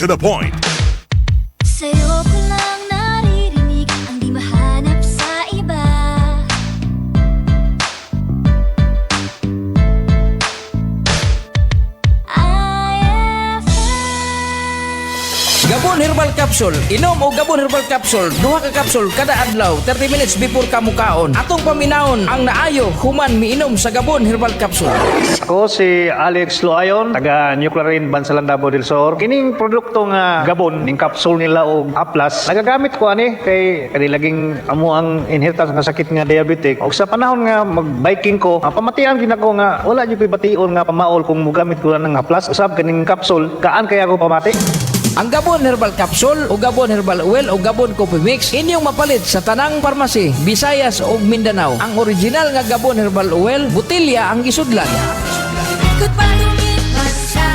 to the point. Sa'yo ko lang naririnig ang di mahanap sa iba. Gabon Herbal Capsule. Inom o Gabon Herbal Capsule. Duha ka capsule kada adlaw 30 minutes before ka mukaon. Atong paminahon ang naayo human miinom sa Gabon Herbal Capsule. Ako si Alex Loayon, taga Nuclearin, Bansalan, Davao del Sur. Kining produkto nga Gabon, ning capsule nila o Aplas, nagagamit ko ani kay laging amo ang inheritance nga sakit nga diabetic. Og sa panahon nga mag-biking ko, pamatian gid ako nga wala gyud bation nga pamaol kung mogamit ko lang ng Aplas. Usab kining capsule, kaan kaya ako pamati? Ang Gabon Herbal Capsule o Gabon Herbal Oil o Gabon Coffee Mix inyong mapalit sa tanang parmasi, Visayas o Mindanao. Ang original nga Gabon Herbal Oil, butilya ang isudlan. Ikot pa lumipas siya.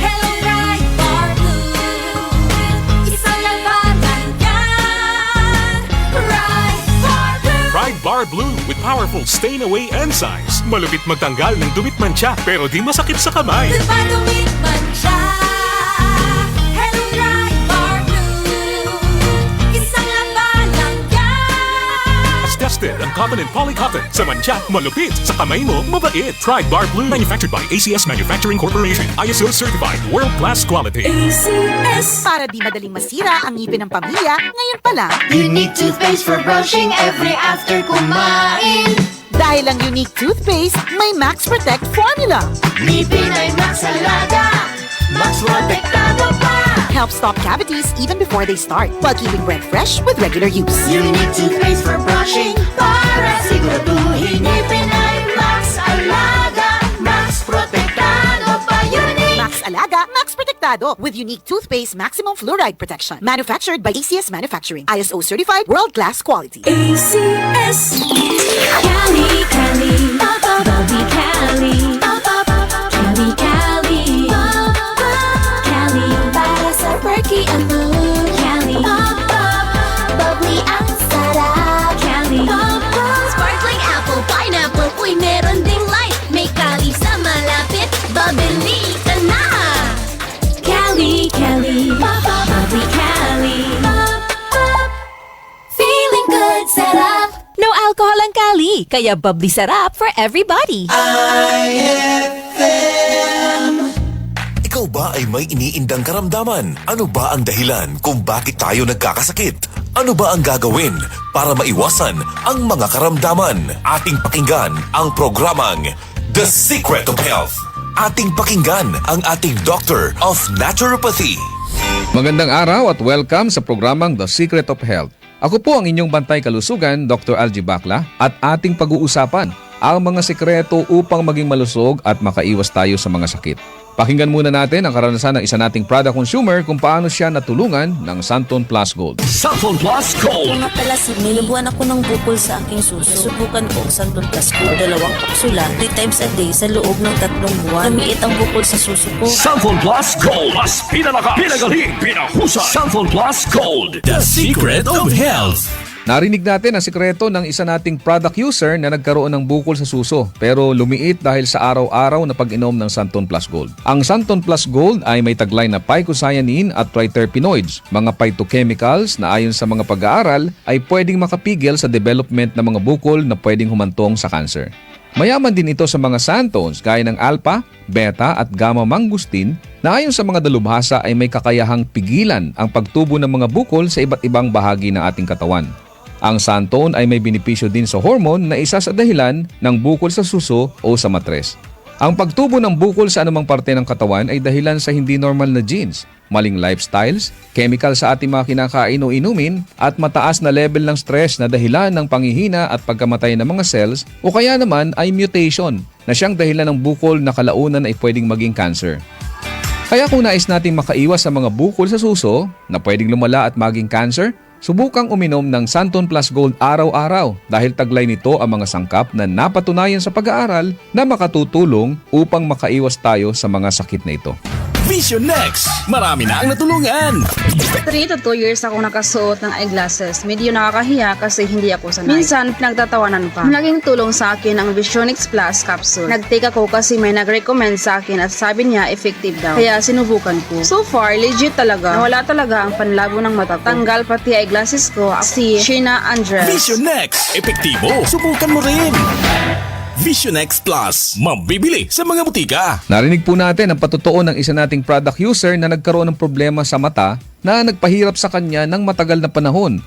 Hello, right for blue. Isang labanan yan. Right for blue. Pride Bar Blue with powerful stain-away enzymes. Malupit magtanggal ng dumit mancha pero di masakit sa kamay. Ikot pa lumipas siya. Hello, right for blue. Isang labanan yan. As tested ang cotton and polycotton. Sa mancha, malupit. Sa kamay mo, mabait. Pride Bar Blue. Manufactured by ACS Manufacturing Corporation. ISO certified. World-class quality. ACS. Para di madaling masira ang ngipin ng pamilya, ngayon pa lang. Unique toothpaste for brushing every after kumain. Dahil ang unique toothpaste, may Max Protect formula. Ngipin ay Max Alaga, Max Protektado pa. Helps stop cavities even before they start, while keeping breath fresh with regular use. Unique toothpaste for brushing para siguraduhin ngipin ay Max Alaga, Max Protektado pa. Unique. Max Alaga, Max Protectado with unique toothpaste maximum fluoride protection. Manufactured by ACS Manufacturing. ISO certified world-class quality. ACS. Cali, Cali, Bobby Cali, Cali, Cali, Cali, para sa perky ang mood. Cali, bubbly ang sarap. Cali, sparkling apple, pineapple, uy meron ding light. May Cali sa malapit, babili ka na. Cali, Cali, bubbly Cali, feeling good, sarap. No alcohol ang Cali, kaya bubbly sarap for everybody. Ikaw ba ay may iniindang karamdaman? Ano ba ang dahilan kung bakit tayo nagkakasakit? Ano ba ang gagawin para maiwasan ang mga karamdaman? Ating pakinggan ang programang The Secret of Health. Ating pakinggan ang ating Doctor of Naturopathy. Magandang araw at welcome sa programang The Secret of Health. Ako po ang inyong bantay kalusugan, Dr. Algie Bacla, at ating pag-uusapan ang mga sekreto upang maging malusog at makaiwas tayo sa mga sakit. Pakinggan muna natin ang karanasan ng isa nating product consumer kung paano siya natulungan ng Santon Plus Gold. Santon Plus Gold. Nga pala Sid, nilubuan ako ng bukol sa aking suso. Subukan ko ang Santon Plus Gold, 2 kapsula, 3 times a day sa loob ng 3 buwan. Lumiit ang bukol sa suso ko. Santon Plus Gold. Mas pinalakas, pinagaling, pinahusay. Santon Plus Gold. The Secret of Health. Narinig natin ang sikreto ng isa nating product user na nagkaroon ng bukol sa suso pero lumiit dahil sa araw-araw na pag-inom ng Santon Plus Gold. Ang Santon Plus Gold ay may taglay na phycocyanin at triterpenoids, mga phytochemicals na ayon sa mga pag-aaral ay pwedeng makapigil sa development ng mga bukol na pwedeng humantong sa cancer. Mayaman din ito sa mga santones gaya ng alpha, beta at gamma mangustin na ayon sa mga dalubhasa ay may kakayahang pigilan ang pagtubo ng mga bukol sa iba't ibang bahagi ng ating katawan. Ang santone ay may benepisyo din sa hormone na isa sa dahilan ng bukol sa suso o sa matres. Ang pagtubo ng bukol sa anumang parte ng katawan ay dahilan sa hindi normal na genes, maling lifestyles, chemical sa ating mga kinakain o inumin, at mataas na level ng stress na dahilan ng panghihina at pagkamatay ng mga cells o kaya naman ay mutation na siyang dahilan ng bukol na kalaunan ay pwedeng maging cancer. Kaya kung nais nating makaiwas sa mga bukol sa suso na pwedeng lumala at maging cancer, subukang uminom ng Santon Plus Gold araw-araw dahil taglay nito ang mga sangkap na napatunayan sa pag-aaral na makatutulong upang makaiwas tayo sa mga sakit na ito. Vision Next, marami na ang natulungan. 3 to 2 years akong nakasuot ng eyeglasses. Medyo nakakahiya kasi hindi ako sanay. Minsan, pinagtatawanan pa. Naging tulong sa akin ang Visionix Plus capsule. Nag-take ako kasi may nag-recommend sa akin at sabi niya effective daw. Kaya sinubukan ko. So far, legit talaga. Nawala talaga ang panlabo ng mata ko. Tanggal pati eyeglasses ko. Si Sheena Andres. Vision Next, epektibo. Subukan mo rin. Vision Next Plus, mabibili sa mga butika. Narinig po natin ang patotoo ng isa nating product user na nagkaroon ng problema sa mata na nagpahirap sa kanya ng matagal na panahon.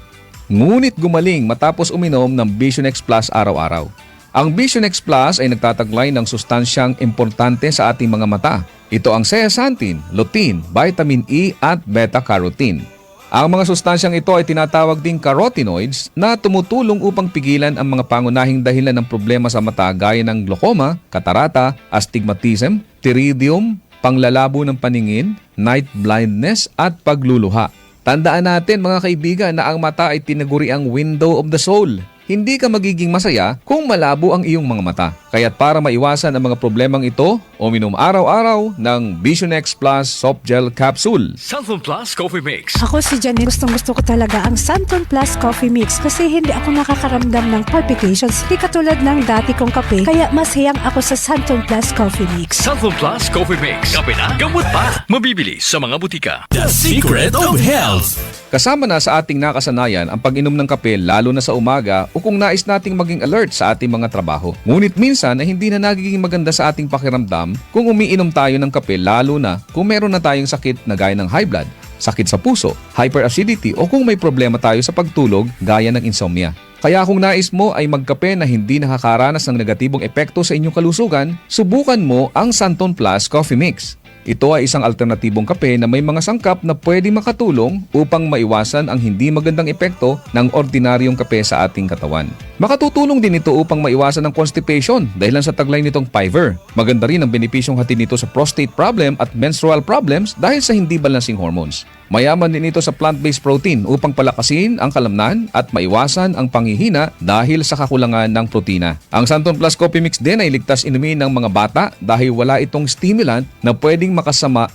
Ngunit gumaling matapos uminom ng Vision X Plus araw-araw. Ang Vision X Plus ay nagtataglay ng sustansyang importante sa ating mga mata. Ito ang zeaxanthin, lutein, vitamin E at beta-carotene. Ang mga sustansyang ito ay tinatawag ding carotenoids na tumutulong upang pigilan ang mga pangunahing dahilan ng problema sa mata gaya ng glaucoma, katarata, astigmatism, pteridium, panglalabo ng paningin, night blindness at pagluluha. Tandaan natin mga kaibigan na ang mata ay tinaguri ang window of the soul. Hindi ka magiging masaya kung malabo ang iyong mga mata. Kaya't para maiwasan ang mga problemang ito, uminom araw-araw ng Vision X Plus Soft Gel Capsule. Santon Plus Coffee Mix. Ako si Janet, gustong-gusto ko talaga ang Santon Plus Coffee Mix kasi hindi ako nakakaramdam ng palpitations. Hindi katulad ng dati kong kape, kaya mas hiyang ako sa Santon Plus Coffee Mix. Santon Plus Coffee Mix. Kape na, gamot pa. Mabibili sa mga butika. The Secret of Health. Kasama na sa ating nakasanayan ang pag-inom ng kape lalo na sa umaga o kung nais nating maging alert sa ating mga trabaho. Ngunit minsan ay hindi na nagiging maganda sa ating pakiramdam kung umiinom tayo ng kape lalo na kung meron na tayong sakit na gaya ng high blood, sakit sa puso, hyperacidity o kung may problema tayo sa pagtulog gaya ng insomnia. Kaya kung nais mo ay magkape na hindi nakakaranas ng negatibong epekto sa inyong kalusugan, subukan mo ang Santon Plus Coffee Mix. Ito ay isang alternatibong kape na may mga sangkap na pwedeng makatulong upang maiwasan ang hindi magandang epekto ng ordinaryong kape sa ating katawan. Makatutulong din ito upang maiwasan ang constipation dahil sa taglay nitong Fiver. Maganda rin ang benepisyong hatid nito sa prostate problem at menstrual problems dahil sa hindi balancing hormones. Mayaman din ito sa plant-based protein upang palakasin ang kalamnan at maiwasan ang panghihina dahil sa kakulangan ng protina. Ang Santon Plus Coffee Mix din ay ligtas inumin ng mga bata dahil wala itong stimulant na pwedeng makasama.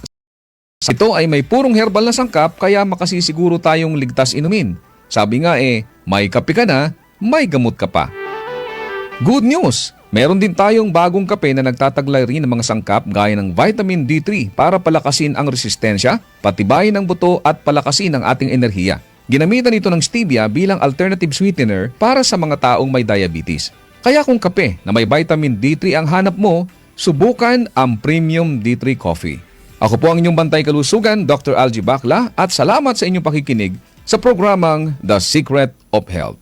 Ito ay may purong herbal na sangkap kaya makasisiguro tayong ligtas inumin. Sabi nga may kape ka na, may gamot ka pa. Good news! Meron din tayong bagong kape na nagtataglay rin ng mga sangkap gaya ng vitamin D3 para palakasin ang resistensya, patibayin ang buto at palakasin ang ating enerhiya. Ginamitan ito ng stevia bilang alternative sweetener para sa mga taong may diabetes. Kaya kung kape na may vitamin D3 ang hanap mo, subukan ang Premium D3 Coffee. Ako po ang inyong bantay kalusugan, Dr. Algie Bacla, at salamat sa inyong pakikinig sa programang The Secret of Health.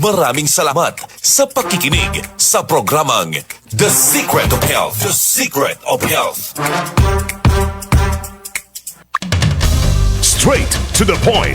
Maraming salamat sa pakikinig sa programang The Secret of Health. The Secret of Health. Straight to the point.